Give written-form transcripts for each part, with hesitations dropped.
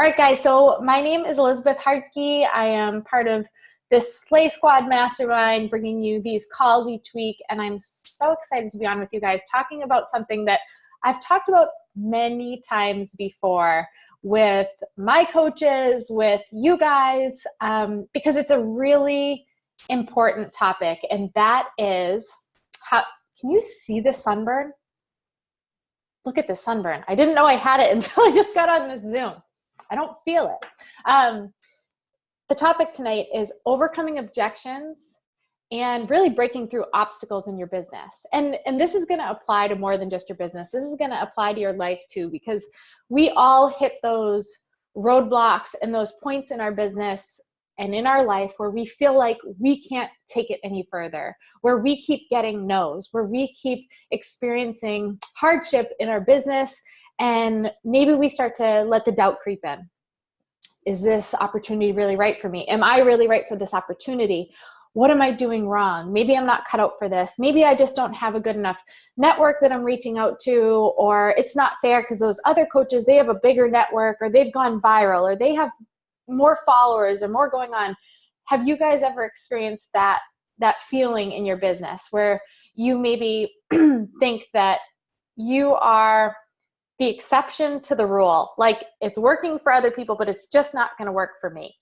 All right, guys, so my name is Elizabeth Hartke. I am part of this Slay Squad Mastermind, bringing you these calls each week, and I'm so excited to be on with you guys talking about something that I've talked about many times before with my coaches, with you guys, because it's a really important topic, and that is how, can you see the sunburn? Look at this sunburn. I didn't know I had it until I just got on this Zoom. I don't feel it. The topic tonight is overcoming objections and really breaking through obstacles in your business. And this is going to apply to more than just your business. This is going to apply to your life too, because we all hit those roadblocks and those points in our business and in our life where we feel like we can't take it any further, where we keep getting no's, where we keep experiencing hardship in our business, and maybe we start to let the doubt creep in. Is this opportunity really right for me? Am I really right for this opportunity? What am I doing wrong? Maybe I'm not cut out for this. Maybe I just don't have a good enough network that I'm reaching out to, or it's not fair because those other coaches, they have a bigger network, or they've gone viral, or they have more followers or more going on. Have you guys ever experienced that feeling in your business where you maybe think that you are the exception to the rule? Like, it's working for other people, but it's just not going to work for me.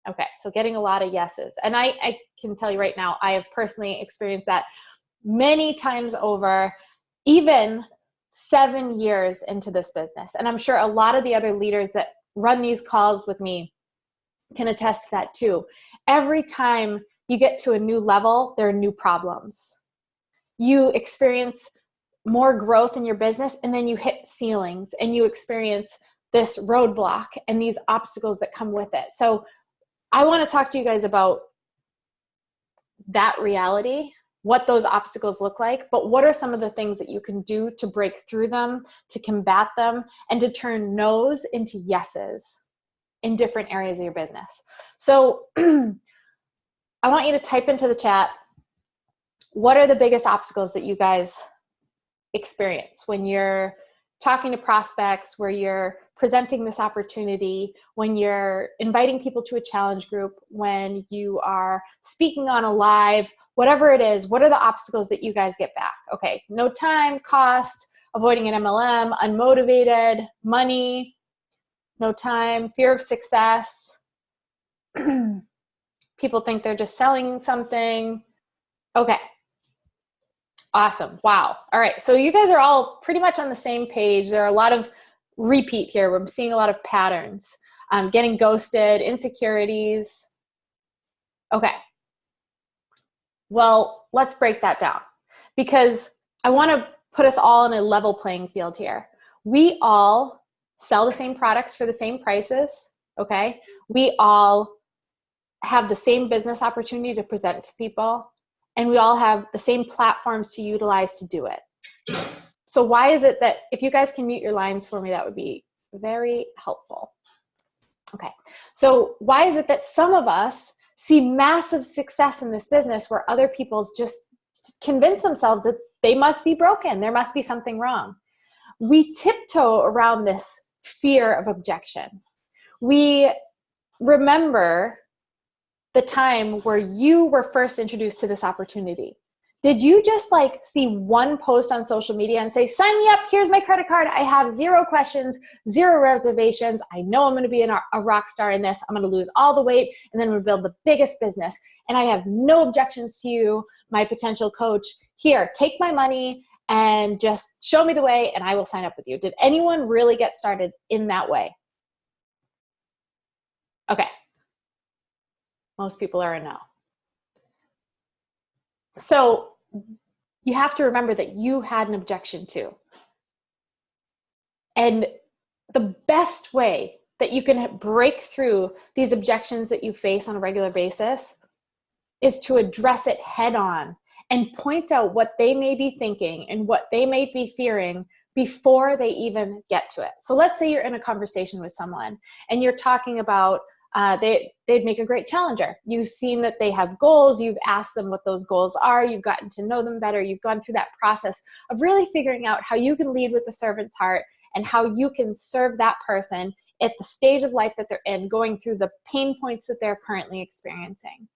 Okay, so getting a lot of yeses. And I can tell you right now, I have personally experienced that many times over, even 7 years into this business. And I'm sure a lot of the other leaders that run these calls with me can attest to that too. Every time you get to a new level, there are new problems. You experience more growth in your business, and then you hit ceilings and you experience this roadblock and these obstacles that come with it. So I want to talk to you guys about that reality, what those obstacles look like, but what are some of the things that you can do to break through them, to combat them, and to turn no's into yeses in different areas of your business. So I want you to type into the chat, what are the biggest obstacles that you guys experience when you're talking to prospects, where you're presenting this opportunity, when you're inviting people to a challenge group, when you are speaking on a live, whatever it is, what are the obstacles that you guys get back? Okay, no time, cost, avoiding an MLM, unmotivated, money, no time, fear of success. People think they're just selling something. Okay. Awesome. Wow. All right. So you guys are all pretty much on the same page. There are a lot of repeat here. We're seeing a lot of patterns. Getting ghosted, insecurities. Okay. Well, let's break that down, because I want to put us all in a level playing field here. We all sell the same products for the same prices. Okay. We all have the same business opportunity to present to people. And we all have the same platforms to utilize to do it. So why is it that, if you guys can mute your lines for me, that would be very helpful. Okay, so why is it that some of us see massive success in this business where other people just convince themselves that they must be broken, there must be something wrong? We tiptoe around this fear of objection. We remember the time where you were first introduced to this opportunity. Did you just see one post on social media and say, sign me up, here's my credit card, I have 0 questions, 0 reservations, I know I'm going to be a rock star in this, I'm going to lose all the weight, and then I'm going to build the biggest business, and I have no objections to you, my potential coach, here, take my money and just show me the way and I will sign up with you? Did anyone really get started in that way? Okay. Most people are a no. So you have to remember that you had an objection too. And the best way that you can break through these objections that you face on a regular basis is to address it head on and point out what they may be thinking and what they may be fearing before they even get to it. So let's say you're in a conversation with someone and you're talking about they'd make a great challenger. You've seen that they have goals. You've asked them what those goals are. You've gotten to know them better. You've gone through that process of really figuring out how you can lead with the servant's heart and how you can serve that person at the stage of life that they're in, going through the pain points that they're currently experiencing.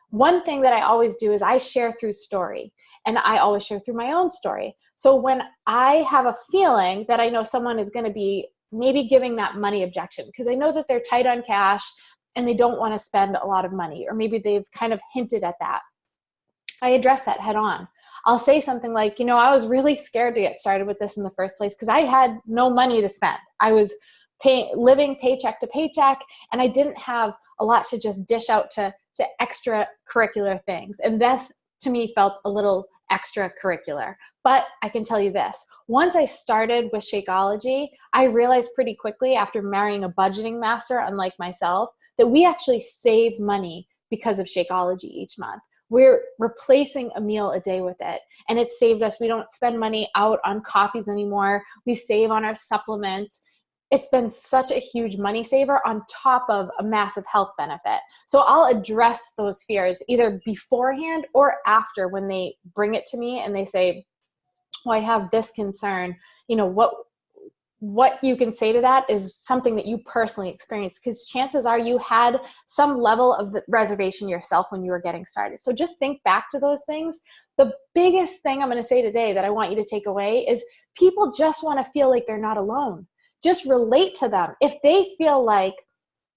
One thing that I always do is I share through story, and I always share through my own story. So when I have a feeling that I know someone is going to be maybe giving that money objection, because I know that they're tight on cash and they don't want to spend a lot of money, or maybe they've kind of hinted at that, I address that head on. I'll say something like, I was really scared to get started with this in the first place because I had no money to spend. I was living paycheck to paycheck, and I didn't have a lot to just dish out to extracurricular things. And this, to me, felt a little extracurricular. But I can tell you this, once I started with Shakeology, I realized pretty quickly after marrying a budgeting master, unlike myself, that we actually save money because of Shakeology each month. We're replacing a meal a day with it, and it saved us. We don't spend money out on coffees anymore. We save on our supplements. It's been such a huge money saver on top of a massive health benefit. So I'll address those fears either beforehand or after when they bring it to me and they say, well, I have this concern. What you can say to that is something that you personally experienced, because chances are you had some level of reservation yourself when you were getting started. So just think back to those things. The biggest thing I'm going to say today that I want you to take away is people just want to feel like they're not alone. Just relate to them. If they feel like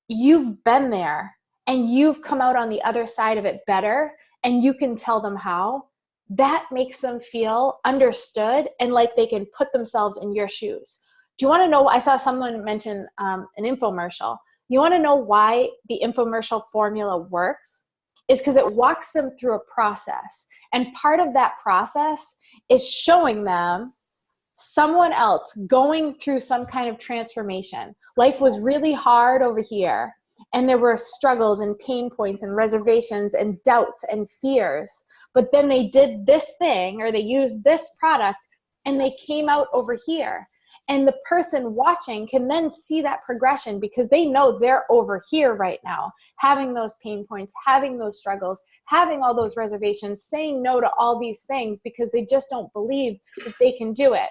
you've been there and you've come out on the other side of it better and you can tell them how, that makes them feel understood and like they can put themselves in your shoes. Do you want to know? I saw someone mention an infomercial. You want to know why the infomercial formula works? Is because it walks them through a process. And part of that process is showing them someone else going through some kind of transformation. Life was really hard over here, and there were struggles and pain points and reservations and doubts and fears. But then they did this thing, or they used this product, and they came out over here. And the person watching can then see that progression because they know they're over here right now, having those pain points, having those struggles, having all those reservations, saying no to all these things because they just don't believe that they can do it.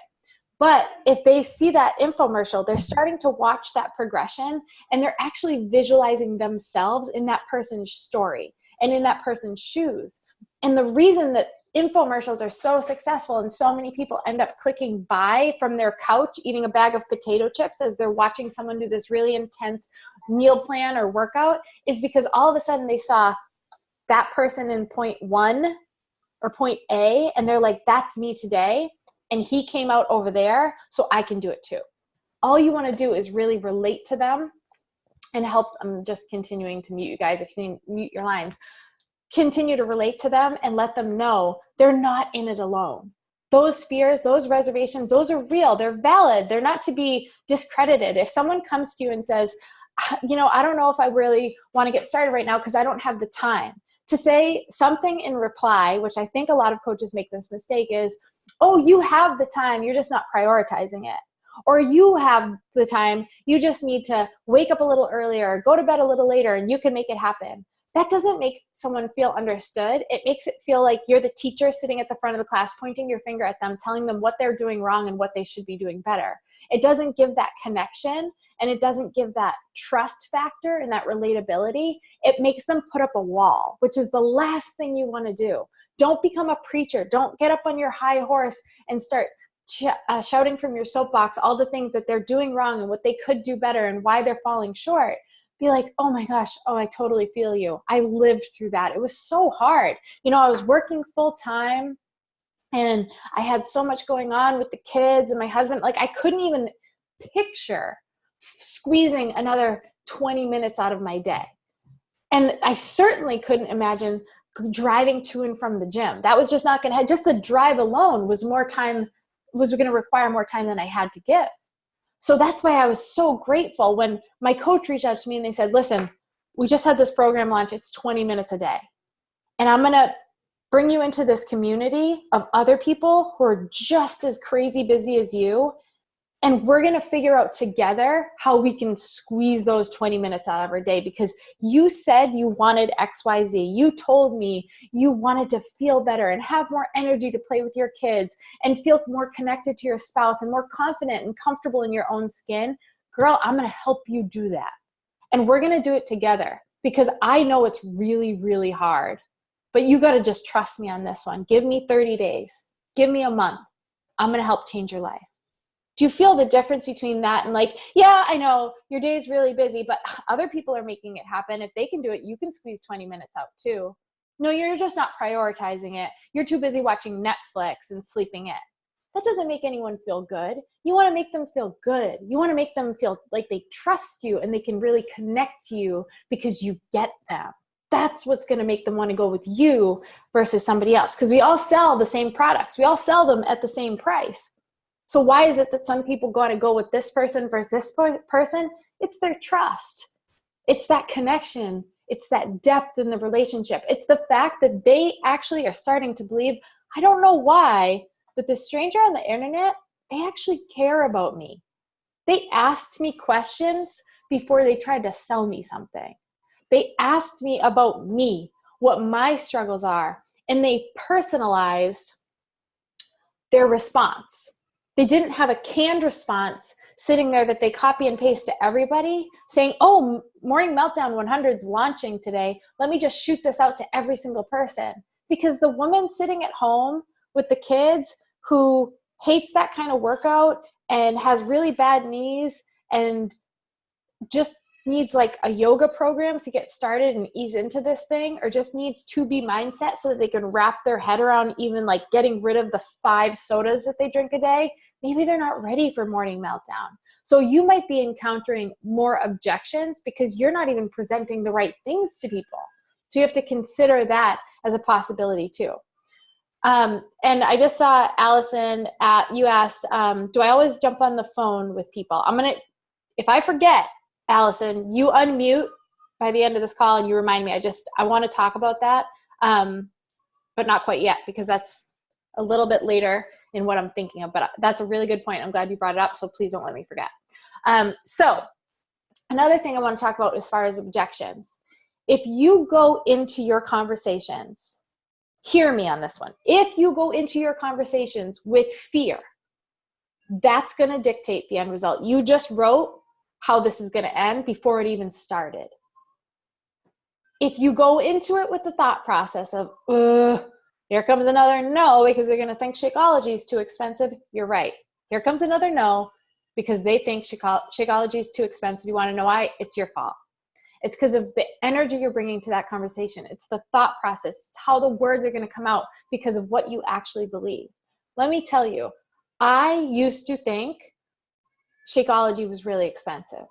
But if they see that infomercial, they're starting to watch that progression, and they're actually visualizing themselves in that person's story and in that person's shoes. And the reason that infomercials are so successful and so many people end up clicking buy from their couch, eating a bag of potato chips as they're watching someone do this really intense meal plan or workout, is because all of a sudden they saw that person in point 1 or point A, and they're like, that's me today. And he came out over there, so I can do it too. All you want to do is really relate to them and help. I'm just continuing to mute you guys. If you can mute your lines, continue to relate to them and let them know they're not in it alone. Those fears, those reservations, those are real. They're valid. They're not to be discredited. If someone comes to you and says, I don't know if I really want to get started right now because I don't have the time, to say something in reply, which I think a lot of coaches make this mistake, is, oh, you have the time, you're just not prioritizing it. Or you have the time, you just need to wake up a little earlier, go to bed a little later, and you can make it happen. That doesn't make someone feel understood. It makes it feel like you're the teacher sitting at the front of the class, pointing your finger at them, telling them what they're doing wrong and what they should be doing better. It doesn't give that connection, and it doesn't give that trust factor and that relatability. It makes them put up a wall, which is the last thing you want to do. Don't become a preacher. Don't get up on your high horse and start shouting from your soapbox all the things that they're doing wrong and what they could do better and why they're falling short. Be like, oh my gosh, I totally feel you. I lived through that. It was so hard. I was working full time and I had so much going on with the kids and my husband. Like, I couldn't even picture squeezing another 20 minutes out of my day. And I certainly couldn't imagine driving to and from the gym. That was just not going to, just the drive alone was going to require more time than I had to give. So that's why I was so grateful when my coach reached out to me and they said, listen, we just had this program launch. It's 20 minutes a day. And I'm going to bring you into this community of other people who are just as crazy busy as you. And we're going to figure out together how we can squeeze those 20 minutes out of our day, because you said you wanted XYZ. You told me you wanted to feel better and have more energy to play with your kids and feel more connected to your spouse and more confident and comfortable in your own skin. girl, I'm going to help you do that. And we're going to do it together because I know it's really, really hard. But you got to just trust me on this one. Give me 30 days. Give me a month. I'm going to help change your life. Do you feel the difference between that and like, yeah, I know your day is really busy, but other people are making it happen. If they can do it, you can squeeze 20 minutes out too. No, you're just not prioritizing it. You're too busy watching Netflix and sleeping in. That doesn't make anyone feel good. You want to make them feel good. You want to make them feel like they trust you and they can really connect to you because you get them. That's what's going to make them want to go with you versus somebody else. Because we all sell the same products. We all sell them at the same price. So why is it that some people got to go with this person versus this person? It's their trust. It's that connection. It's that depth in the relationship. It's the fact that they actually are starting to believe, I don't know why, but this stranger on the internet, they actually care about me. They asked me questions before they tried to sell me something. They asked me about me, what my struggles are, and they personalized their response. They didn't have a canned response sitting there that they copy and paste to everybody saying, oh, Morning Meltdown 100 is launching today. Let me just shoot this out to every single person. Because the woman sitting at home with the kids who hates that kind of workout and has really bad knees and just needs like a yoga program to get started and ease into this thing, or just needs to be mindset so that they can wrap their head around even like getting rid of the 5 sodas that they drink a day, maybe they're not ready for Morning Meltdown. So you might be encountering more objections because you're not even presenting the right things to people. So you have to consider that as a possibility too. And I just saw Allison you asked, do I always jump on the phone with people? If I forget, Allison, you unmute by the end of this call and you remind me. I want to talk about that, but not quite yet because that's a little bit later in what I'm thinking of. But that's a really good point. I'm glad you brought it up, so please don't let me forget. So another thing I want to talk about as far as objections. If you go into your conversations, hear me on this one. If you go into your conversations with fear, that's going to dictate the end result. You just wrote how this is going to end before it even started. If you go into it with the thought process of, here comes another no because they're going to think Shakeology is too expensive, you're right. Here comes another no because they think Shakeology is too expensive. You want to know why? It's your fault. It's because of the energy you're bringing to that conversation. It's the thought process. It's how the words are going to come out because of what you actually believe. Let me tell you, I used to think Shakeology was really expensive.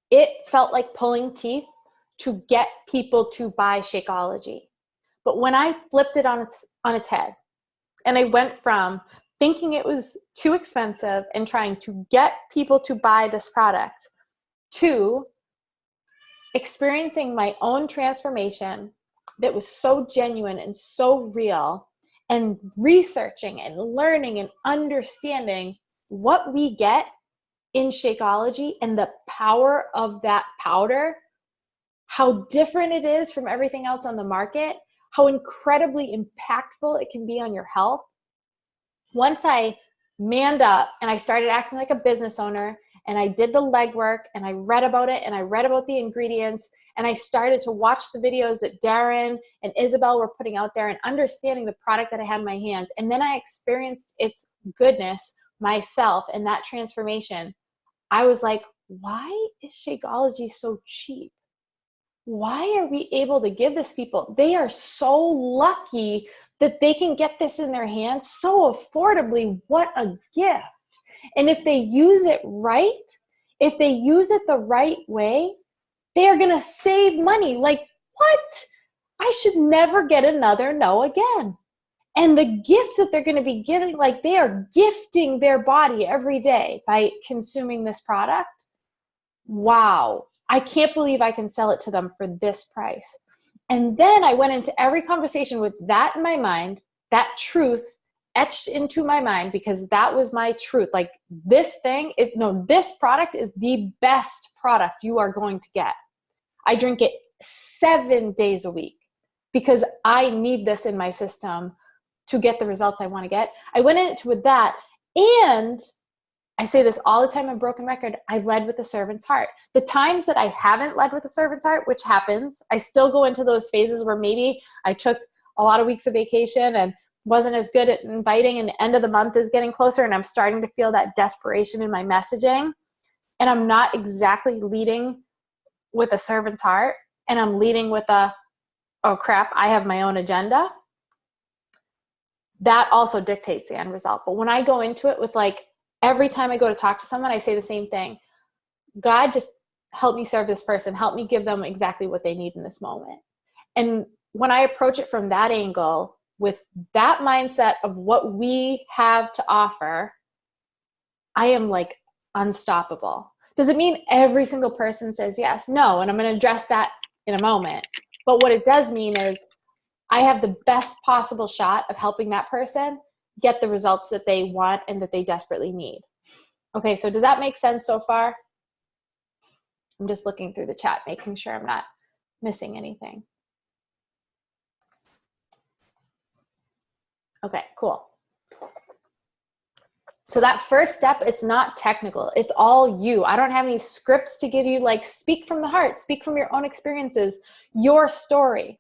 It felt like pulling teeth to get people to buy Shakeology. But when I flipped it on its head, and I went from thinking it was too expensive and trying to get people to buy this product to experiencing my own transformation that was so genuine and so real, and researching and learning and understanding what we get in Shakeology and the power of that powder, how different it is from everything else on the market, how incredibly impactful it can be on your health. Once I manned up and I started acting like a business owner and I did the legwork and I read about it and I read about the ingredients and I started to watch the videos that Darren and Isabel were putting out there and understanding the product that I had in my hands, and then I experienced its goodness myself and that transformation, I was like, why is Shakeology so cheap? Why are we able to give this people? They are so lucky that they can get this in their hands so affordably. What a gift. And if they use it right, if they use it the right way, they are going to save money. Like, what? I should never get another no again. And the gift that they're going to be giving, like they are gifting their body every day by consuming this product. Wow. I can't believe I can sell it to them for this price. And then I went into every conversation with that in my mind, that truth etched into my mind, because that was my truth. Like this thing, this product is the best product you are going to get. I drink it 7 days a week because I need this in my system to get the results I want to get. I went into with that, and I say this all the time on Broken Record, I led with a servant's heart. The times that I haven't led with a servant's heart, which happens, I still go into those phases where maybe I took a lot of weeks of vacation and wasn't as good at inviting, and the end of the month is getting closer and I'm starting to feel that desperation in my messaging, and I'm not exactly leading with a servant's heart, and I'm leading with a, oh crap, I have my own agenda. That also dictates the end result. But when I go into it with like, every time I go to talk to someone, I say the same thing. God, just help me serve this person. Help me give them exactly what they need in this moment. And when I approach it from that angle, with that mindset of what we have to offer, I am like unstoppable. Does it mean every single person says yes? No. And I'm going to address that in a moment. But what it does mean is I have the best possible shot of helping that person get the results that they want and that they desperately need. Okay, so does that make sense so far? I'm just looking through the chat, making sure I'm not missing anything. Okay, cool. So that first step, it's not technical. It's all you. I don't have any scripts to give you, like speak from the heart, speak from your own experiences, your story.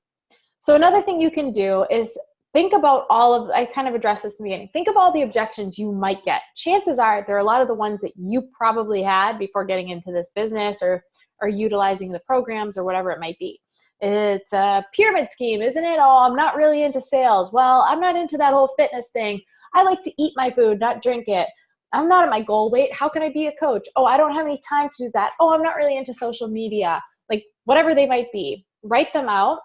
So another thing you can do is think about all of, I kind of addressed this in the beginning, think of all the objections you might get. Chances are there are a lot of the ones that you probably had before getting into this business or utilizing the programs or whatever it might be. It's a pyramid scheme, isn't it? Oh, I'm not really into sales. Well, I'm not into that whole fitness thing. I like to eat my food, not drink it. I'm not at my goal weight. How can I be a coach? Oh, I don't have any time to do that. Oh, I'm not really into social media. Like whatever they might be, write them out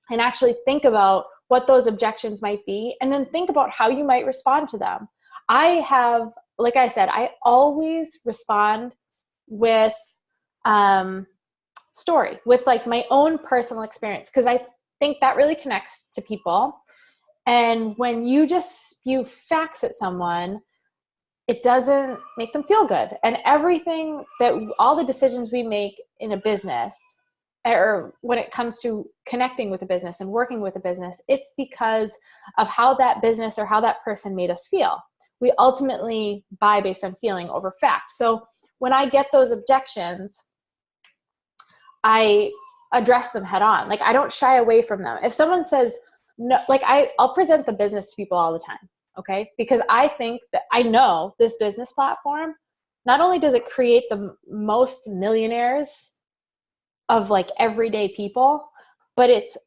and actually think about what those objections might be, and then think about how you might respond to them. I have, like I said, I always respond with story, with like my own personal experience, because I think that really connects to people. And when you just spew facts at someone, it doesn't make them feel good. And everything that, all the decisions we make in a business, or when it comes to connecting with a business and working with a business, it's because of how that business or how that person made us feel. We ultimately buy based on feeling over fact. So when I get those objections, I address them head on. Like I don't shy away from them. If someone says no, like I'll present the business to people all the time. Okay. Because I think that I know this business platform, not only does it create the most millionaires of like everyday people, but it's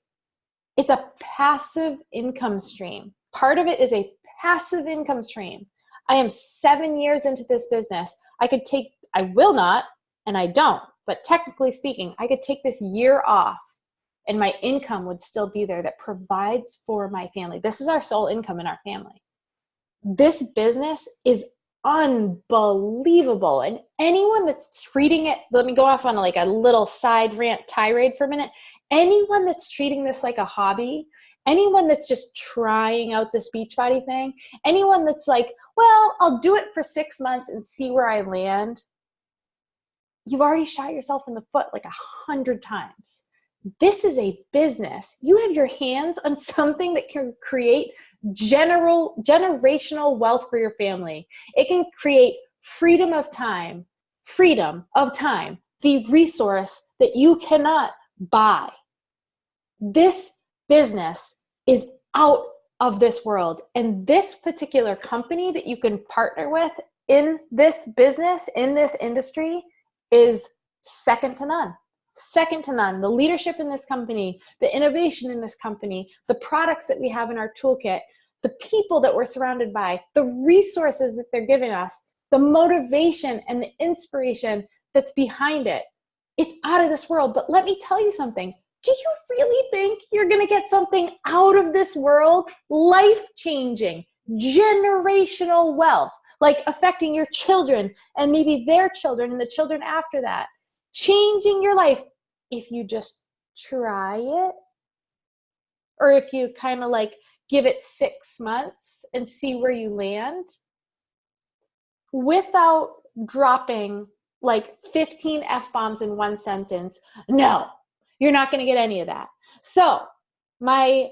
a passive income stream. Part of it is a passive income stream. I am 7 years into this business. I will not, and I don't, but technically speaking, I could take this year off and my income would still be there that provides for my family. This is our sole income in our family. This business is unbelievable. And anyone that's treating it, let me go off on like a little side rant tirade for a minute. Anyone that's treating this like a hobby, anyone that's just trying out this Beachbody thing, anyone that's like, well, I'll do it for 6 months and see where I land, you've already shot yourself in the foot like 100 times. This is a business. You have your hands on something that can create generational wealth for your family. It can create freedom of time, the resource that you cannot buy. This business is out of this world. And this particular company that you can partner with in this business, in this industry, is second to none. Second to none. The leadership in this company, the innovation in this company, the products that we have in our toolkit, the people that we're surrounded by, the resources that they're giving us, the motivation and the inspiration that's behind it. It's out of this world. But let me tell you something. Do you really think you're going to get something out of this world? Life-changing, generational wealth, like affecting your children and maybe their children and the children after that. Changing your life if you just try it, or if you kind of like give it 6 months and see where you land without dropping like 15 F-bombs in one sentence. No, you're not going to get any of that. So my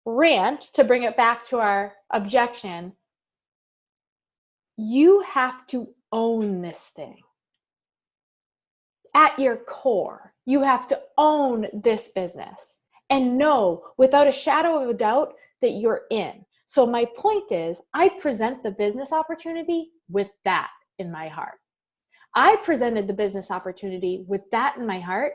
rant, to bring it back to our objection, You have to own this thing. At your core, you have to own this business and know without a shadow of a doubt that you're in. So my point is, I present the business opportunity with that in my heart. I presented the business opportunity with that in my heart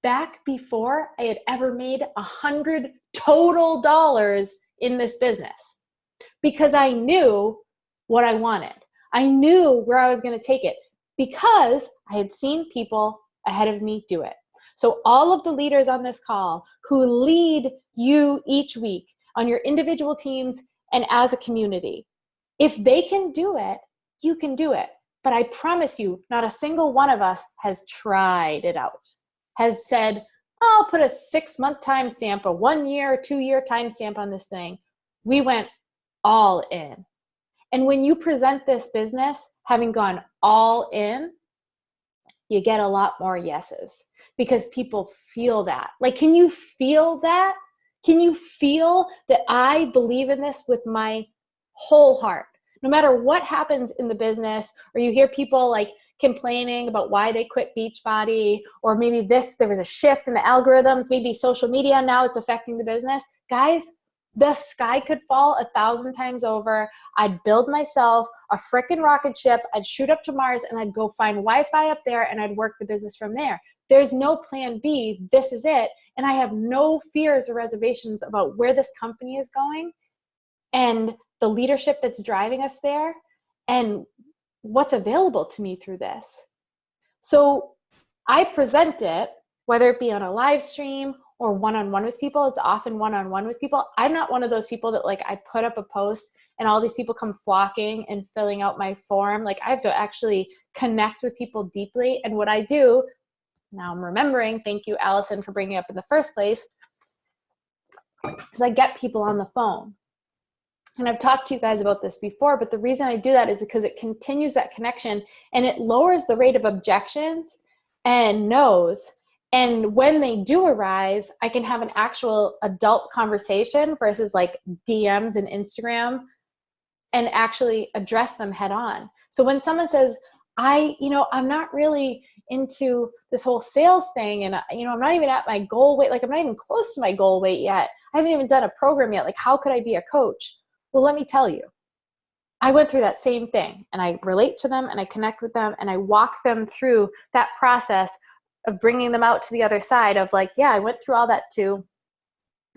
back before I had ever made $100 total in this business, because I knew what I wanted. I knew where I was going to take it because I had seen people ahead of me do it. So all of the leaders on this call who lead you each week on your individual teams and as a community, if they can do it, you can do it. But I promise you, not a single one of us has tried it out, has said, I'll put a 6-month timestamp, a 1-year, 2-year timestamp on this thing. We went all in. And when you present this business, having gone all in, you get a lot more yeses because people feel that. Like, can you feel that? Can you feel that I believe in this with my whole heart? No matter what happens in the business, or you hear people like complaining about why they quit Beachbody, or maybe there was a shift in the algorithms, maybe social media, now it's affecting the business. Guys, the sky could fall 1,000 times over. I'd build myself a frickin' rocket ship. I'd shoot up to Mars and I'd go find Wi-Fi up there and I'd work the business from there. There's no plan B. This is it. And I have no fears or reservations about where this company is going and the leadership that's driving us there and what's available to me through this. So I present it, whether it be on a live stream or one-on-one with people. It's often one-on-one with people. I'm not one of those people that like I put up a post and all these people come flocking and filling out my form. Like I have to actually connect with people deeply. And what I do, now I'm remembering, thank you, Allison, for bringing it up in the first place, is I get people on the phone. And I've talked to you guys about this before, but the reason I do that is because it continues that connection and it lowers the rate of objections and no's. And when they do arise, I can have an actual adult conversation versus like DMs and Instagram and actually address them head on. So when someone says, I'm not really into this whole sales thing and, I'm not even at my goal weight, like I'm not even close to my goal weight yet. I haven't even done a program yet. Like, how could I be a coach? Well, let me tell you, I went through that same thing and I relate to them and I connect with them and I walk them through that process of bringing them out to the other side of like, yeah, I went through all that too.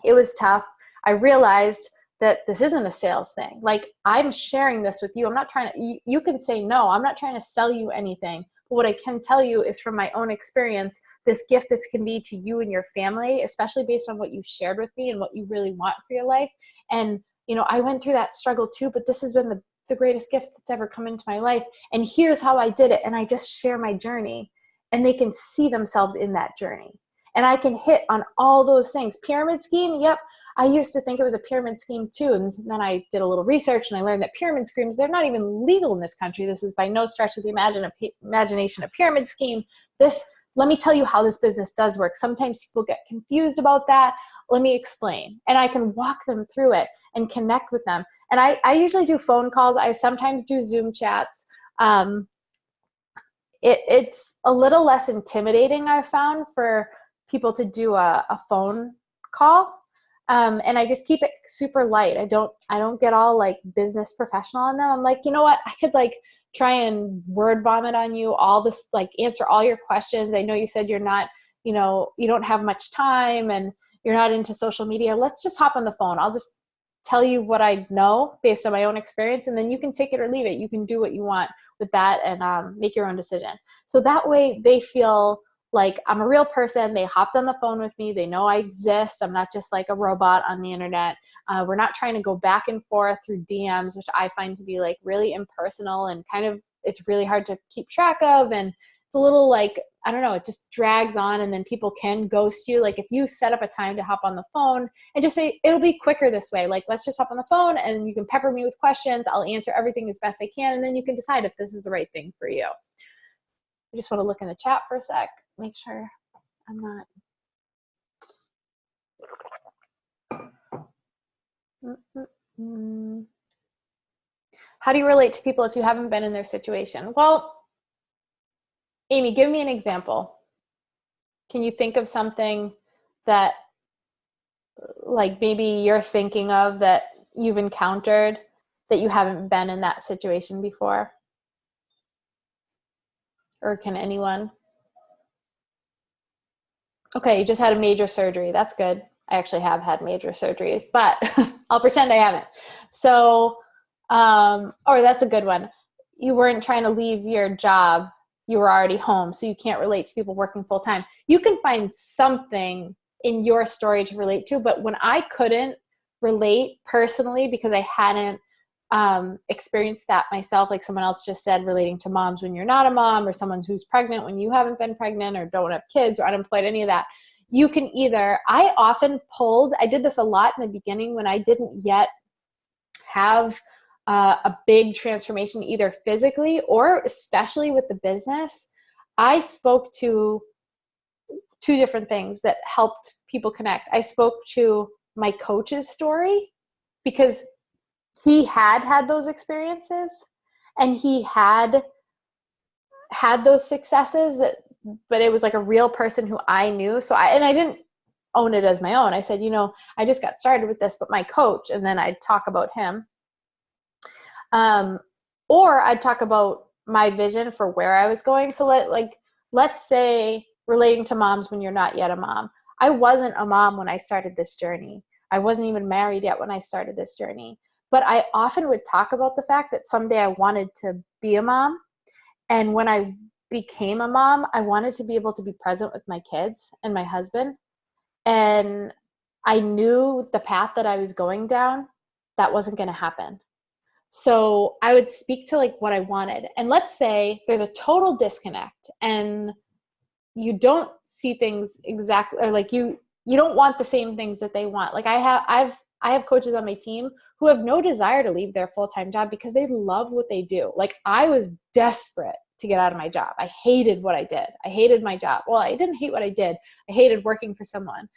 It was tough. I realized that this isn't a sales thing. Like I'm sharing this with you. I'm not trying to, you can say no, I'm not trying to sell you anything. But what I can tell you is from my own experience, this gift this can be to you and your family, especially based on what you shared with me and what you really want for your life. And I went through that struggle too, but this has been the greatest gift that's ever come into my life. And here's how I did it. And I just share my journey and they can see themselves in that journey. And I can hit on all those things. Pyramid scheme, yep. I used to think it was a pyramid scheme too. And then I did a little research and I learned that pyramid schemes, they're not even legal in this country. This is by no stretch of the imagination a pyramid scheme. Let me tell you how this business does work. Sometimes people get confused about that. Let me explain. And I can walk them through it and connect with them. And I usually do phone calls. I sometimes do Zoom chats. It's a little less intimidating, I've found, for people to do a phone call. And I just keep it super light. I don't get all like business professional on them. I'm like, you know what? I could like try and word vomit on you all this, like answer all your questions. I know you said you're not, you don't have much time and you're not into social media. Let's just hop on the phone. I'll just tell you what I know based on my own experience. And then you can take it or leave it. You can do what you want with that and make your own decision. So that way they feel like I'm a real person. They hopped on the phone with me. They know I exist. I'm not just like a robot on the internet. We're not trying to go back and forth through DMs, which I find to be like really impersonal and kind of, it's really hard to keep track of. And it's a little like, I don't know, it just drags on and then people can ghost you. Like if you set up a time to hop on the phone and just say, it'll be quicker this way. Like, let's just hop on the phone and you can pepper me with questions. I'll answer everything as best I can. And then you can decide if this is the right thing for you. I just want to look in the chat for a sec, make sure I'm not. How do you relate to people if you haven't been in their situation? Well, Amy, give me an example. Can you think of something that like maybe you're thinking of that you've encountered that you haven't been in that situation before? Or can anyone? Okay, you just had a major surgery. That's good. I actually have had major surgeries, but I'll pretend I haven't. So, or that's a good one. You weren't trying to leave your job. You were already home, so you can't relate to people working full time. You can find something in your story to relate to, but when I couldn't relate personally because I hadn't experienced that myself, like someone else just said, relating to moms when you're not a mom, or someone who's pregnant when you haven't been pregnant, or don't have kids, or unemployed, any of that. You can either, I often I did this a lot in the beginning when I didn't yet have a big transformation, either physically or especially with the business. I spoke to two different things that helped people connect. I spoke to my coach's story because he had those experiences and he had those successes, but it was like a real person who I knew. So I didn't own it as my own. I said, I just got started with this, but my coach, and then I'd talk about him. Or I'd talk about my vision for where I was going. So let's say relating to moms when you're not yet a mom. I wasn't a mom when I started this journey. I wasn't even married yet when I started this journey. But I often would talk about the fact that someday I wanted to be a mom. And when I became a mom, I wanted to be able to be present with my kids and my husband. And I knew the path that I was going down, that wasn't going to happen. So I would speak to like what I wanted. And let's say there's a total disconnect and you don't see things exactly, or like you don't want the same things that they want. Like I have coaches on my team who have no desire to leave their full-time job because they love what they do. Like I was desperate to get out of my job. I hated what I did. I hated my job. Well, I didn't hate what I did. I hated working for someone.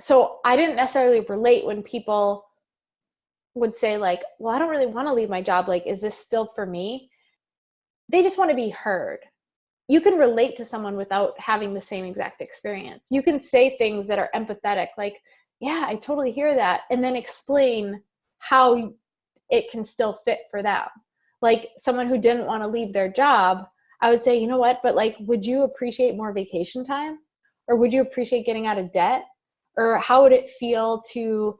So I didn't necessarily relate when people would say like, well, I don't really want to leave my job. Like, is this still for me? They just want to be heard. You can relate to someone without having the same exact experience. You can say things that are empathetic, like, yeah, I totally hear that. And then explain how it can still fit for them. Like someone who didn't want to leave their job, I would say, you know what, but like, would you appreciate more vacation time? Or would you appreciate getting out of debt? Or how would it feel to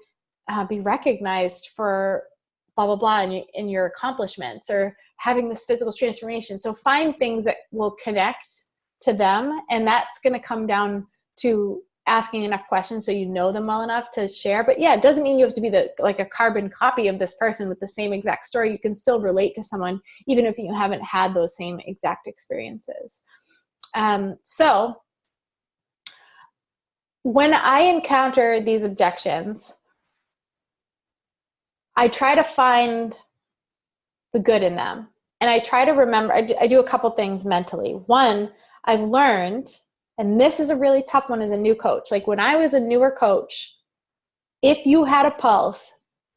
be recognized for blah, blah, blah in your accomplishments, or having this physical transformation? So find things that will connect to them. And that's going to come down to asking enough questions so you know them well enough to share. But yeah, it doesn't mean you have to be like a carbon copy of this person with the same exact story. You can still relate to someone even if you haven't had those same exact experiences. So when I encounter these objections, I try to find the good in them. And I try to remember, I do a couple things mentally. One, I've learned, and this is a really tough one as a new coach. Like when I was a newer coach, if you had a pulse,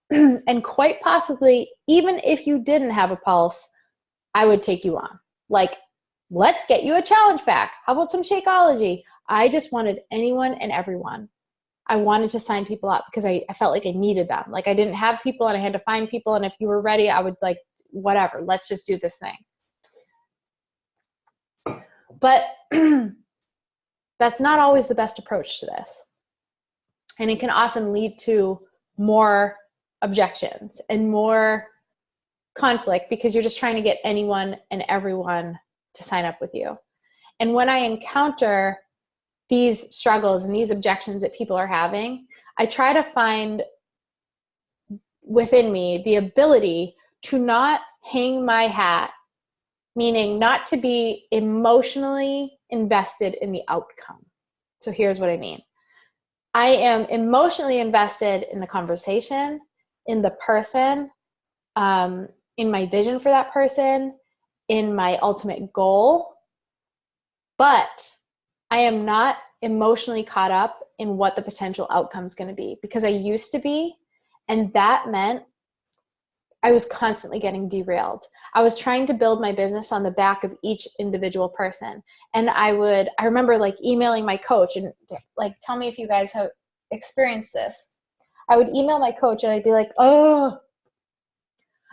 and quite possibly, even if you didn't have a pulse, I would take you on. Like, let's get you a challenge pack. How about some Shakeology? I just wanted anyone and everyone. I wanted to sign people up because I felt like I needed them. Like I didn't have people and I had to find people. And if you were ready, I would like, whatever, let's just do this thing. But that's not always the best approach to this. And it can often lead to more objections and more conflict because you're just trying to get anyone and everyone to sign up with you. And when I encounter these struggles and these objections that people are having, I try to find within me the ability to not hang my hat, meaning not to be emotionally invested in the outcome. So here's what I mean. I am emotionally invested in the conversation, in the person, in my vision for that person, in my ultimate goal, but I am not emotionally caught up in what the potential outcome is going to be, because I used to be, and that meant I was constantly getting derailed. I was trying to build my business on the back of each individual person. And I remember like emailing my coach and like, tell me if you guys have experienced this. I would email my coach and I'd be like, oh,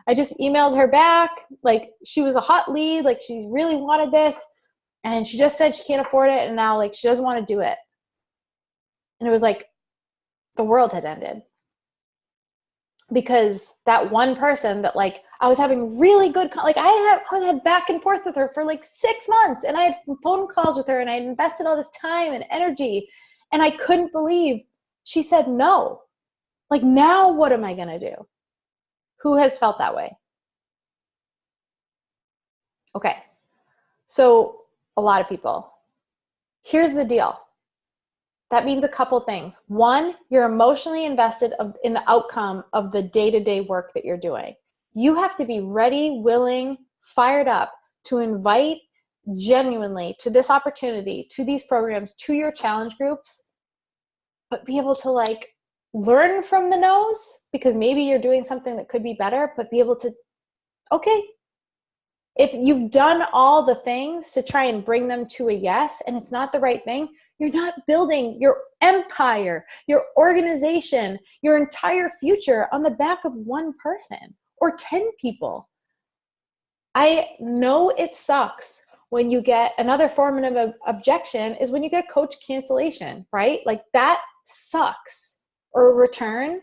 I just emailed her back. Like she was a hot lead. Like she really wanted this. And she just said she can't afford it. And now like she doesn't want to do it. And it was like the world had ended. Because that one person that like I was having really good, like I had back and forth with her for like 6 months, and I had phone calls with her, and I had invested all this time and energy, and I couldn't believe she said no. Like, now what am I going to do? Who has felt that way? Okay. So a lot of people. Here's the deal. That means a couple things. One, you're emotionally invested in the outcome of the day-to-day work that you're doing. You have to be ready, willing, fired up to invite genuinely to this opportunity, to these programs, to your challenge groups, but be able to like learn from the no's, because maybe you're doing something that could be better, but be able to, okay, if you've done all the things to try and bring them to a yes and it's not the right thing, you're not building your empire, your organization, your entire future on the back of one person or 10 people. I know it sucks when you get another form of objection is when you get coach cancellation, right? Like that sucks. Or a return.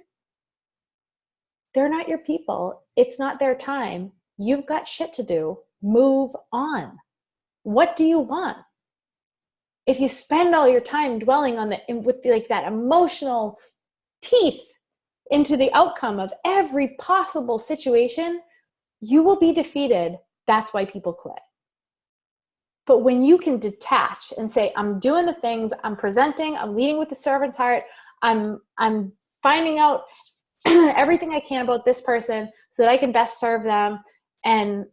They're not your people. It's not their time. You've got shit to do. Move on. What do you want? If you spend all your time dwelling on with like that emotional teeth into the outcome of every possible situation, you will be defeated. That's why people quit. But when you can detach and say, I'm doing the things, I'm presenting, I'm leading with the servant's heart, I'm finding out everything I can about this person so that I can best serve them, and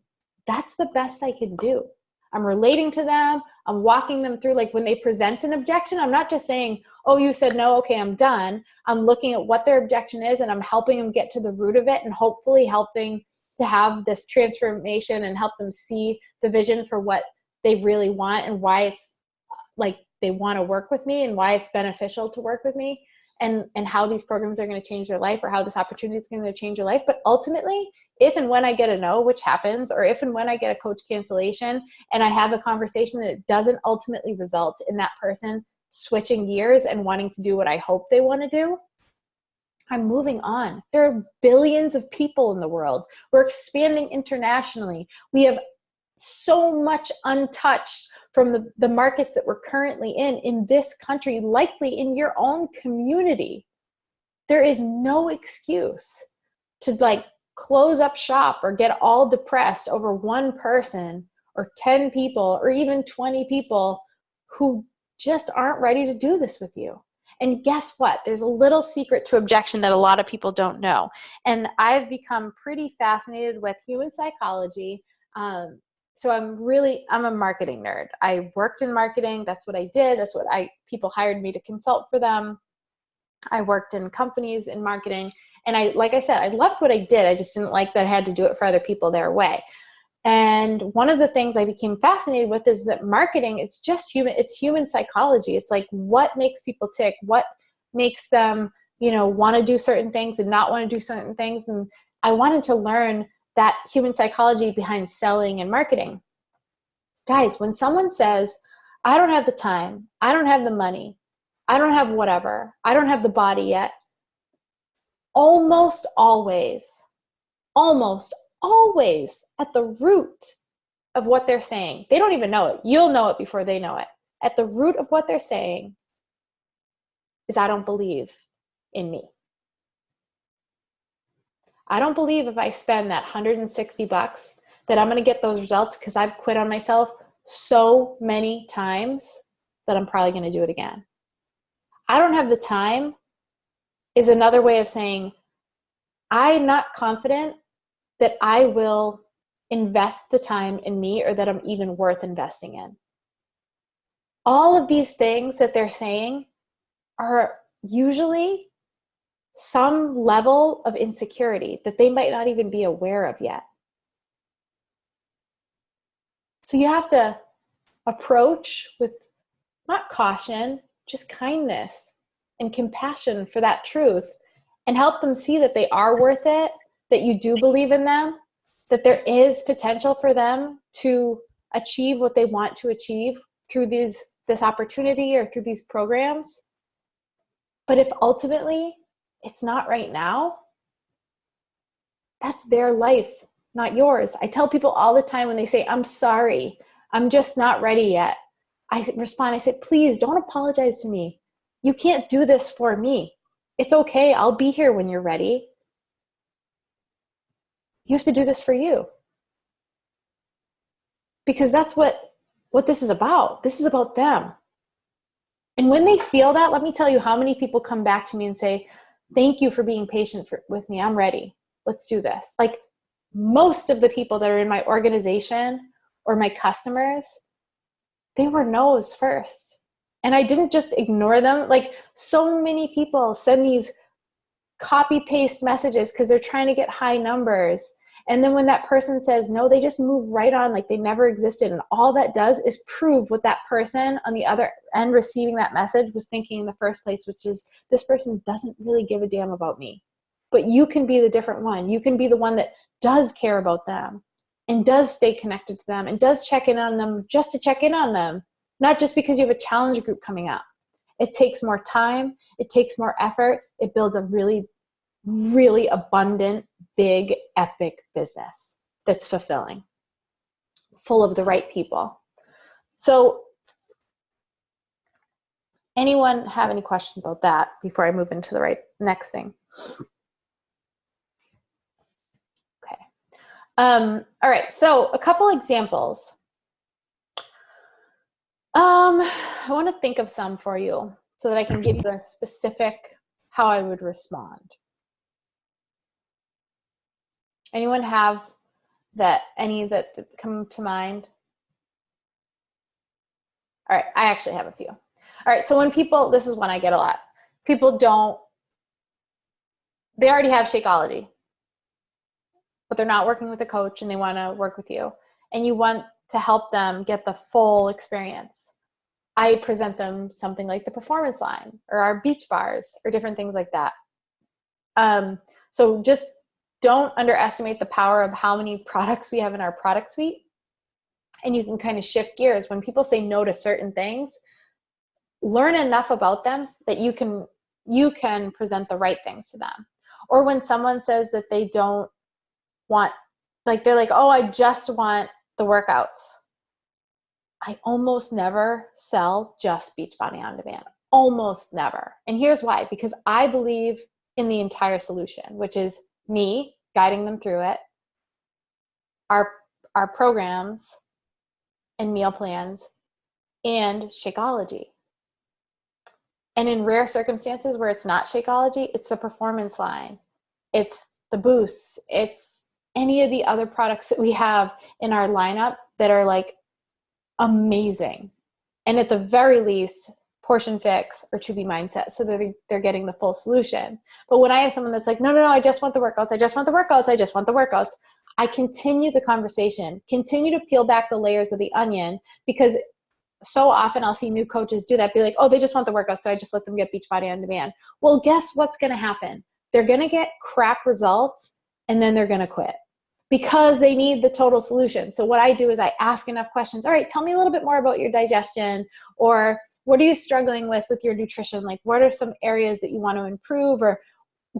that's the best I can do. I'm relating to them. I'm walking them through, like when they present an objection, I'm not just saying, oh, you said no, okay, I'm done. I'm looking at what their objection is and I'm helping them get to the root of it, and hopefully helping to have this transformation and help them see the vision for what they really want and why it's like they want to work with me and why it's beneficial to work with me, and how these programs are going to change their life, or how this opportunity is going to change your life. But ultimately, if and when I get a no, which happens, or if and when I get a coach cancellation and I have a conversation that it doesn't ultimately result in that person switching gears and wanting to do what I hope they want to do, I'm moving on. There are billions of people in the world. We're expanding internationally. We have so much untouched from the markets that we're currently in this country, likely in your own community. There is no excuse to like close up shop or get all depressed over one person or 10 people or even 20 people who just aren't ready to do this with you. And guess what? There's a little secret to objection that a lot of people don't know. And I've become pretty fascinated with human psychology. So I'm a marketing nerd. I worked in marketing. That's what I did. That's what people hired me to consult for them. I worked in companies in marketing. And like I said, I loved what I did. I just didn't like that I had to do it for other people their way. And one of the things I became fascinated with is that marketing, it's human psychology. It's like what makes people tick, what makes them, want to do certain things and not want to do certain things. And I wanted to learn that human psychology behind selling and marketing. Guys, when someone says, I don't have the time, I don't have the money, I don't have whatever, I don't have the body yet, almost always at the root of what they're saying, they don't even know it. You'll know it before they know it. At the root of what they're saying is, I don't believe in me. I don't believe if I spend that $160 that I'm going to get those results, because I've quit on myself so many times that I'm probably going to do it again. I don't have the time is another way of saying I'm not confident that I will invest the time in me, or that I'm even worth investing in. all of these things that they're saying are usually some level of insecurity that they might not even be aware of yet. So you have to approach with not caution, just kindness and compassion for that truth, and help them see that they are worth it, that you do believe in them, that there is potential for them to achieve what they want to achieve through this opportunity or through these programs. But if ultimately it's not right now, that's their life, not yours. I tell people all the time when they say, I'm sorry, I'm just not ready yet. I respond, I say, please don't apologize to me. You can't do this for me. It's okay. I'll be here when you're ready. You have to do this for you. Because that's what this is about. This is about them. And when they feel that, let me tell you how many people come back to me and say, thank you for being patient with me. I'm ready. Let's do this. Like most of the people that are in my organization or my customers, they were no's first. And I didn't just ignore them. Like so many people send these copy paste messages because they're trying to get high numbers. And then when that person says no, they just move right on like they never existed. And all that does is prove what that person on the other end receiving that message was thinking in the first place, which is this person doesn't really give a damn about me. But you can be the different one. You can be the one that does care about them and does stay connected to them and does check in on them just to check in on them, not just because you have a challenge group coming up. It takes more time. It takes more effort. It builds a really, really abundant, big, epic business that's fulfilling, full of the right people. So anyone have any questions about that before I move into the next thing? Okay. All right. So a couple examples. I want to think of some for you so that I can give you a specific how I would respond. Anyone have any that come to mind? All right, I actually have a few. All right, so when people, this is one I get a lot. People they already have Shakeology, but they're not working with a coach and they want to work with you. And you want to help them get the full experience. I present them something like the Performance Line or our beach bars or different things like that. So just don't underestimate the power of how many products we have in our product suite. And you can kind of shift gears. When people say no to certain things, learn enough about them so that you can present the right things to them. Or when someone says that they don't want, like they're like, oh, I just want the workouts. I almost never sell just Beachbody On Demand. Almost never. And here's why. Because I believe in the entire solution, which is me guiding them through it, our programs and meal plans, and Shakeology. And in rare circumstances where it's not Shakeology, it's the Performance Line, it's the boosts, it's any of the other products that we have in our lineup that are like amazing. And at the very least, portion fix or to be mindset, so they're getting the full solution. But when I have someone that's like, no, I just want the workouts, I just want the workouts, I just want the workouts, I continue the conversation, continue to peel back the layers of the onion, because so often I'll see new coaches do that, be like, oh, they just want the workouts, so I just let them get Beachbody On Demand. Well, guess what's going to happen? They're going to get crap results, and then they're going to quit because they need the total solution. So what I do is I ask enough questions. All right, tell me a little bit more about your digestion, or what are you struggling with your nutrition? Like, what are some areas that you want to improve? Or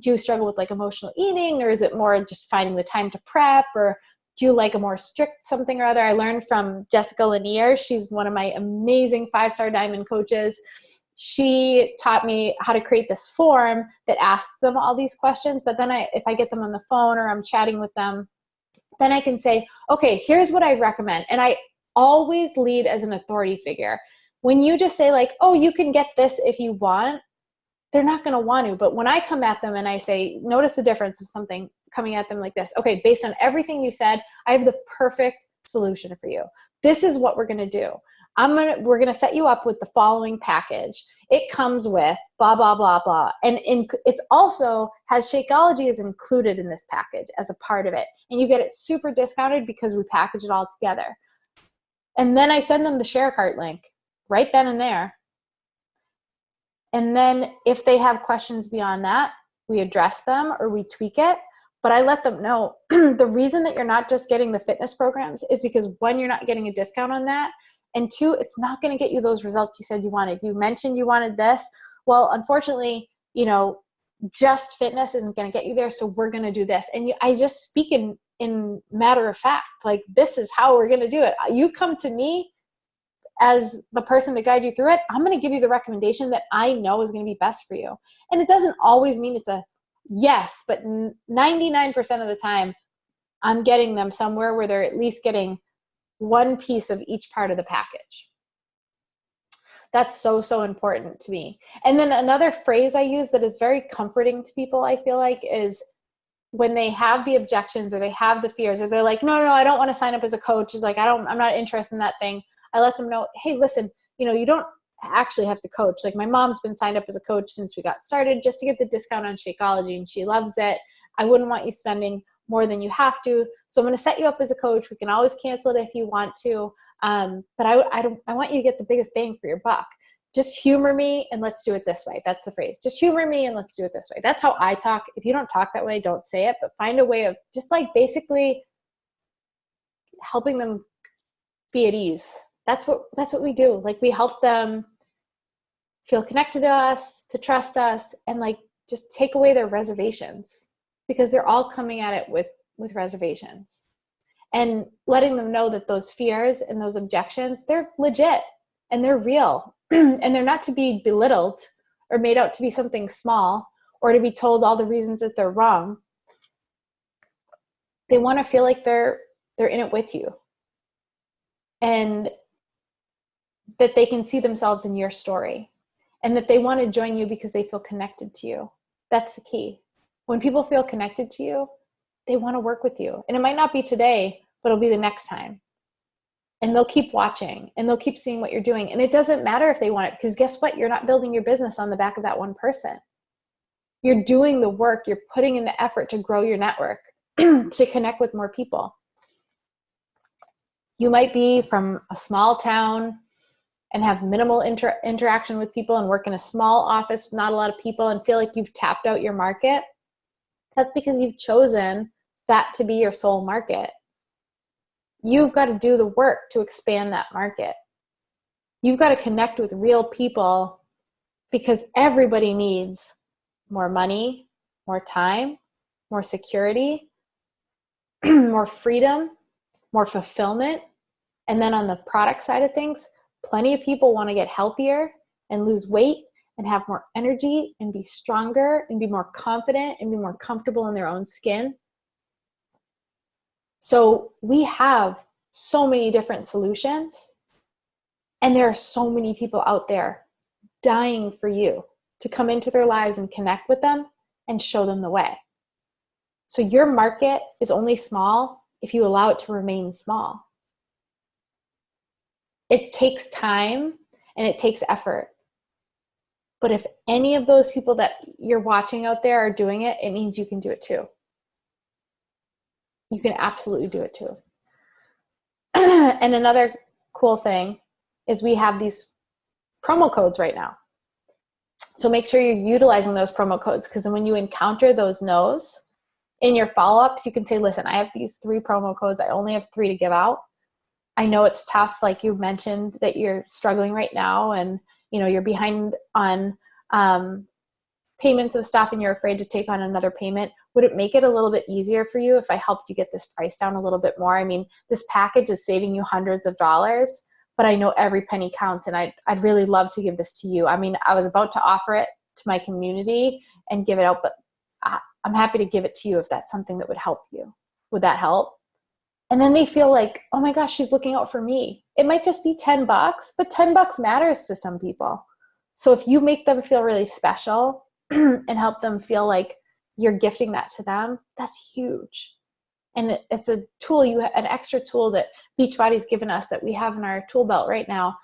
do you struggle with like emotional eating? Or is it more just finding the time to prep? Or do you like a more strict something or other? I learned from Jessica Lanier. She's one of my amazing 5-star diamond coaches. She taught me how to create this form that asks them all these questions. But then if I get them on the phone or I'm chatting with them, then I can say, okay, here's what I recommend. And I always lead as an authority figure. When you just say like, oh, you can get this if you want, they're not going to want to. But when I come at them and I say, notice the difference of something coming at them like this. Okay, based on everything you said, I have the perfect solution for you. This is what we're going to do. we're going to set you up with the following package. It comes with blah, blah, blah, blah. And it's also has Shakeology is included in this package as a part of it. And you get it super discounted because we package it all together. And then I send them the share cart link right then and there. And then if they have questions beyond that, we address them or we tweak it. But I let them know the reason that you're not just getting the fitness programs is because one, you're not getting a discount on that. And two, it's not going to get you those results you said you wanted. You mentioned you wanted this. Well, unfortunately, you know, just fitness isn't going to get you there. So we're going to do this. And I just speak in matter of fact, like, this is how we're going to do it. You come to me as the person to guide you through it. I'm going to give you the recommendation that I know is going to be best for you. And it doesn't always mean it's a yes, but 99% of the time, I'm getting them somewhere where they're at least getting one piece of each part of the package. That's so, so important to me. And then another phrase I use that is very comforting to people, I feel like, is when they have the objections or they have the fears, or they're like, no, I don't want to sign up as a coach. It's like, I'm not interested in that thing. I let them know, hey, listen, you know, you don't actually have to coach. Like, my mom's been signed up as a coach since we got started just to get the discount on Shakeology, and she loves it. I wouldn't want you spending more than you have to. So I'm going to set you up as a coach. We can always cancel it if you want to. But I want you to get the biggest bang for your buck. Just humor me and let's do it this way. That's the phrase. Just humor me and let's do it this way. That's how I talk. If you don't talk that way, don't say it, but find a way of just like basically helping them be at ease. That's what we do. Like, we help them feel connected to us, to trust us, and like just take away their reservations, because they're all coming at it with reservations, and letting them know that those fears and those objections, they're legit and they're real and they're not to be belittled or made out to be something small or to be told all the reasons that they're wrong. They want to feel like they're in it with you, and that they can see themselves in your story, and that they want to join you because they feel connected to you. That's the key. When people feel connected to you, they want to work with you. And it might not be today, but it'll be the next time. And they'll keep watching and they'll keep seeing what you're doing. And it doesn't matter if they want it, because guess what? You're not building your business on the back of that one person. You're doing the work. You're putting in the effort to grow your network, to connect with more people. You might be from a small town and have minimal interaction with people and work in a small office with not a lot of people and feel like you've tapped out your market. That's because you've chosen that to be your sole market. You've got to do the work to expand that market. You've got to connect with real people, because everybody needs more money, more time, more security, more freedom, more fulfillment. And then on the product side of things, plenty of people want to get healthier and lose weight and have more energy and be stronger and be more confident and be more comfortable in their own skin. So we have so many different solutions, and there are so many people out there dying for you to come into their lives and connect with them and show them the way. So your market is only small if you allow it to remain small. It takes time and it takes effort. But if any of those people that you're watching out there are doing it, it means you can do it too. You can absolutely do it too. And another cool thing is we have these promo codes right now. So make sure you're utilizing those promo codes, because then when you encounter those no's in your follow-ups, you can say, listen, I have these 3 promo codes. I only have 3 to give out. I know it's tough. Like you mentioned that you're struggling right now, and you know, you're behind on payments of stuff and you're afraid to take on another payment. Would it make it a little bit easier for you if I helped you get this price down a little bit more? I mean, this package is saving you hundreds of dollars, but I know every penny counts, and I'd really love to give this to you. I mean, I was about to offer it to my community and give it out, but I'm happy to give it to you if that's something that would help you. Would that help? And then they feel like, oh my gosh, she's looking out for me. It might just be $10, but $10 matters to some people. So if you make them feel really special and help them feel like you're gifting that to them, that's huge. And it's a tool, an extra tool that Beachbody's given us that we have in our tool belt right now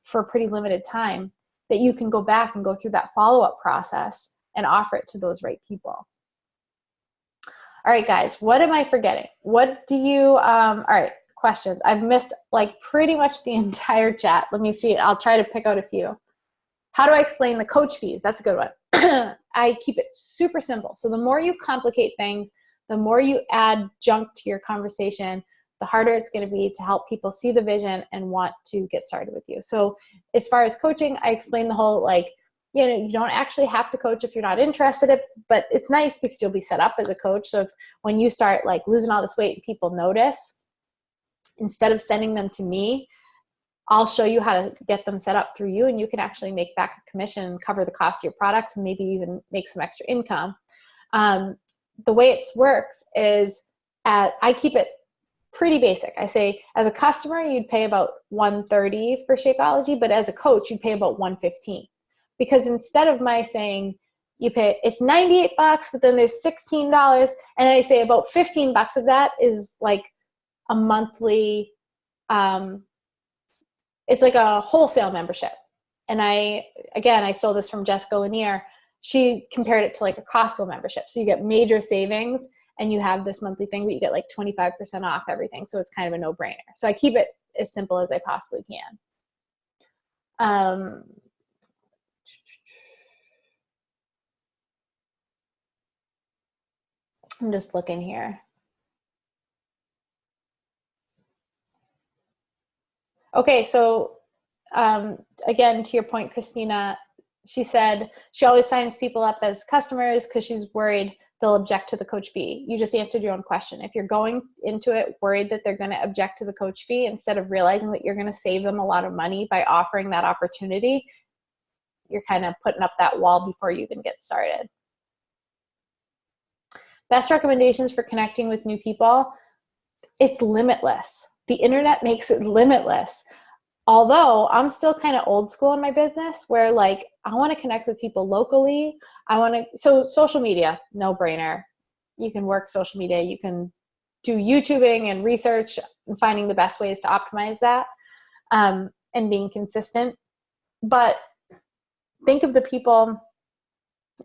for a pretty limited time, that you can go back and go through that follow-up process and offer it to those right people. All right, guys, what am I forgetting? What do you, all right, questions. I've missed like pretty much the entire chat. Let me see. I'll try to pick out a few. How do I explain the coach fees? That's a good one. I keep it super simple. So the more you complicate things, the more you add junk to your conversation, the harder it's going to be to help people see the vision and want to get started with you. So as far as coaching, I explain the whole, like, you know, you don't actually have to coach if you're not interested in it, but it's nice because you'll be set up as a coach. So if, when you start like losing all this weight and people notice, instead of sending them to me, I'll show you how to get them set up through you, and you can actually make back a commission, cover the cost of your products, and maybe even make some extra income. The way it works is I keep it pretty basic. I say, as a customer, you'd pay about $130 for Shakeology, but as a coach, you'd pay about $115. Because instead of my saying you pay, it's $98, but then there's $16, and I say about $15 of that is like a monthly, it's like a wholesale membership. And I stole this from Jessica Lanier. She compared it to like a Costco membership. So you get major savings and you have this monthly thing, but you get like 25% off everything. So it's kind of a no-brainer. So I keep it as simple as I possibly can. I'm just looking here. Okay, so again, to your point, Christina, she said she always signs people up as customers because she's worried they'll object to the coach fee. You just answered your own question. If you're going into it worried that they're going to object to the coach fee, instead of realizing that you're going to save them a lot of money by offering that opportunity, you're kind of putting up that wall before you even get started. Best recommendations for connecting with new people. It's limitless. The internet makes it limitless. Although I'm still kind of old school in my business where like I want to connect with people locally. So social media, no brainer. You can work social media. You can do YouTubing and research and finding the best ways to optimize that and being consistent. But think of the people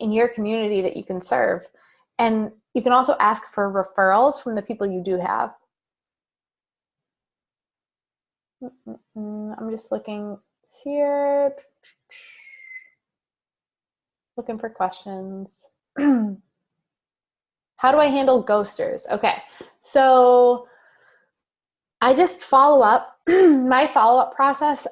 in your community that you can serve. And you can also ask for referrals from the people you do have. I'm just looking here, looking for questions. How do I handle ghosters? Okay, so I just follow up. My follow-up process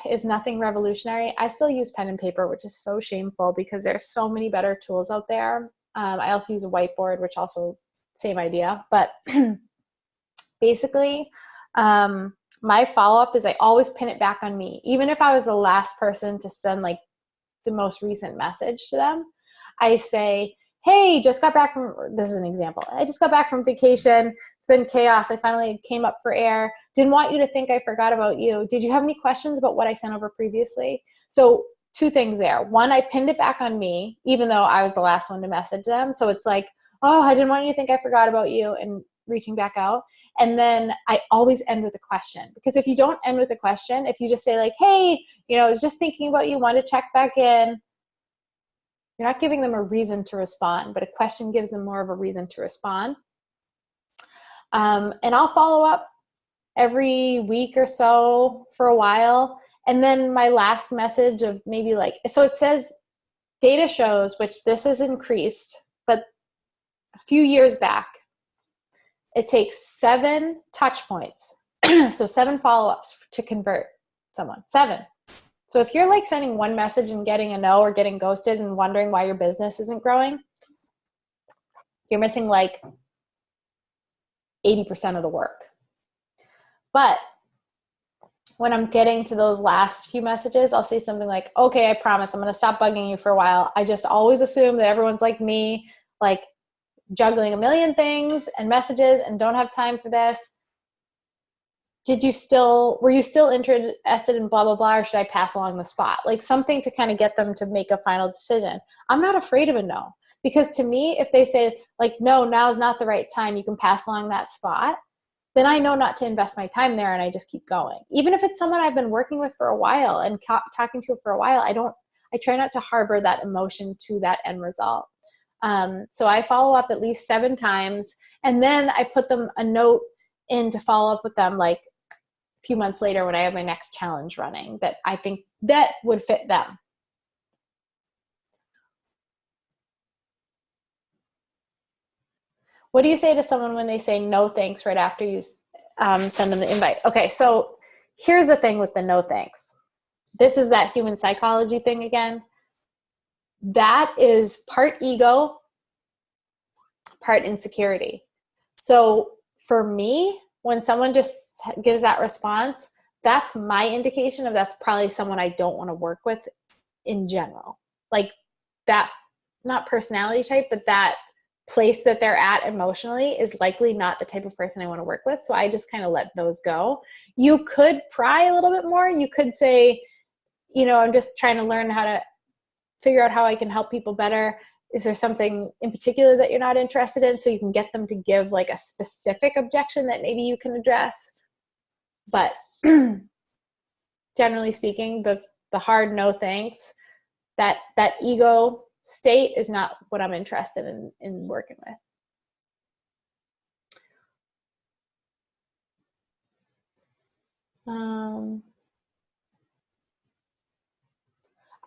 is nothing revolutionary. I still use pen and paper, which is so shameful because there's so many better tools out there. I also use a whiteboard, which also same idea, but basically, my follow-up is I always pin it back on me. Even if I was the last person to send like the most recent message to them, I say, hey, just got back from, this is an example. I just got back from vacation. It's been chaos. I finally came up for air. Didn't want you to think I forgot about you. Did you have any questions about what I sent over previously? So two things there. One, I pinned it back on me, even though I was the last one to message them. So it's like, oh, I didn't want you to think I forgot about you, and reaching back out. And then I always end with a question, because if you don't end with a question, if you just say like, hey, you know, I was just thinking about you, wanted to check back in, you're not giving them a reason to respond, but a question gives them more of a reason to respond. And I'll follow up every week or so for a while. And then my last message of maybe like, so it says data shows, which this has increased, but a few years back, it takes 7 touch points, so 7 follow-ups to convert someone, 7. So if you're like sending one message and getting a no or getting ghosted and wondering why your business isn't growing, you're missing like 80% of the work. But when I'm getting to those last few messages, I'll say something like, okay, I promise I'm going to stop bugging you for a while. I just always assume that everyone's like me, like juggling a million things and messages and don't have time for this. Were you still interested in blah, blah, blah, or should I pass along the spot? Like something to kind of get them to make a final decision. I'm not afraid of a no, because to me, if they say like, no, now is not the right time, you can pass along that spot. then I know not to invest my time there and I just keep going. Even if it's someone I've been working with for a while and talking to for a while, I try not to harbor that emotion to that end result. So I follow up at least 7 times, and then I put them a note in to follow up with them like a few months later when I have my next challenge running that I think that would fit them. What do you say to someone when they say no thanks right after you send them the invite? Okay, so here's the thing with the no thanks. This is that human psychology thing again. That is part ego, part insecurity. So for me, when someone just gives that response, that's my indication of that's probably someone I don't want to work with in general. Like that, not personality type, but that place that they're at emotionally is likely not the type of person I want to work with. So I just kind of let those go. You could pry a little bit more. You could say, you know, I'm just trying to learn how to figure out how I can help people better. Is there something in particular that you're not interested in? So you can get them to give like a specific objection that maybe you can address. But generally speaking, the hard no thanks, that ego state is not what I'm interested in working with.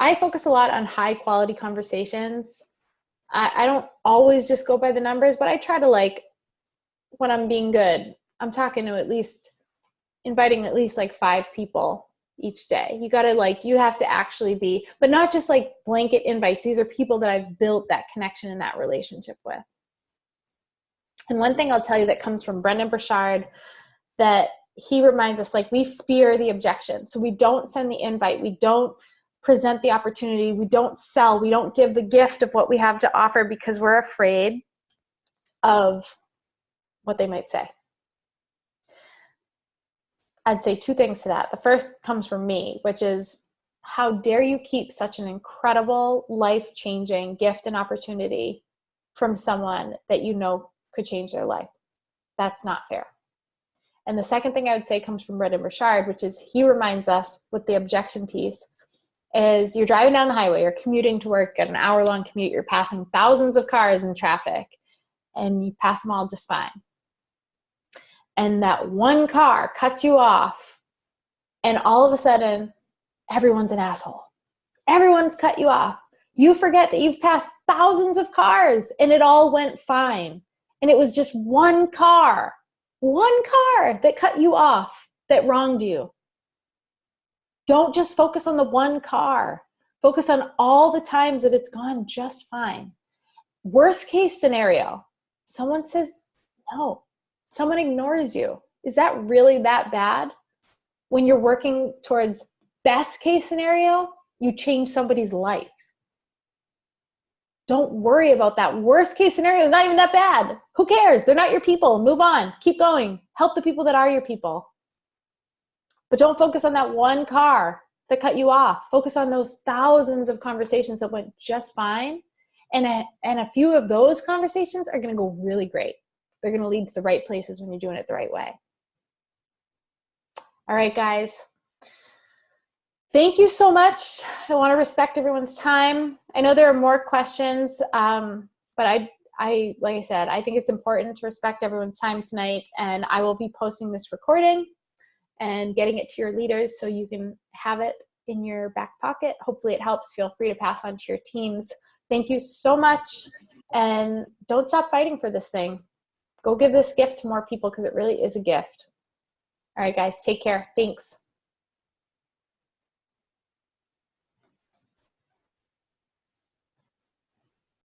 I focus a lot on high quality conversations. I don't always just go by the numbers, but I try to, like, when I'm being good, I'm talking to inviting at least like 5 people each day. You gotta you have to actually be, but not just like blanket invites. These are people that I've built that connection and that relationship with. And one thing I'll tell you that comes from Brendan Burchard, that he reminds us, like, we fear the objection. So we don't send the invite. We don't present the opportunity. We don't sell. We don't give the gift of what we have to offer because we're afraid of what they might say. I'd say 2 things to that. The first comes from me, which is, how dare you keep such an incredible, life-changing gift and opportunity from someone that you know could change their life? That's not fair. And the second thing I would say comes from Brendan Burchard, which is, he reminds us with the objection piece, is you're driving down the highway, you're commuting to work at an hour-long commute, you're passing thousands of cars in traffic, and you pass them all just fine. And that one car cuts you off, and all of a sudden, everyone's an asshole. Everyone's cut you off. You forget that you've passed thousands of cars, and it all went fine. And it was just one car that cut you off, that wronged you. Don't just focus on the one car. Focus on all the times that it's gone just fine. Worst case scenario, someone says no. Someone ignores you. Is that really that bad? When you're working towards best case scenario, you change somebody's life. Don't worry about that. Worst case scenario is not even that bad. Who cares? They're not your people. Move on. Keep going. Help the people that are your people. But don't focus on that one car that cut you off. Focus on those thousands of conversations that went just fine. And a few of those conversations are going to go really great. They're going to lead to the right places when you're doing it the right way. All right, guys. Thank you so much. I want to respect everyone's time. I know there are more questions, but like I said, I think it's important to respect everyone's time tonight, and I will be posting this recording and getting it to your leaders so you can have it in your back pocket. Hopefully it helps. Feel free to pass on to your teams. Thank you so much, and don't stop fighting for this thing. Go give this gift to more people because it really is a gift. All right, guys, take care. Thanks.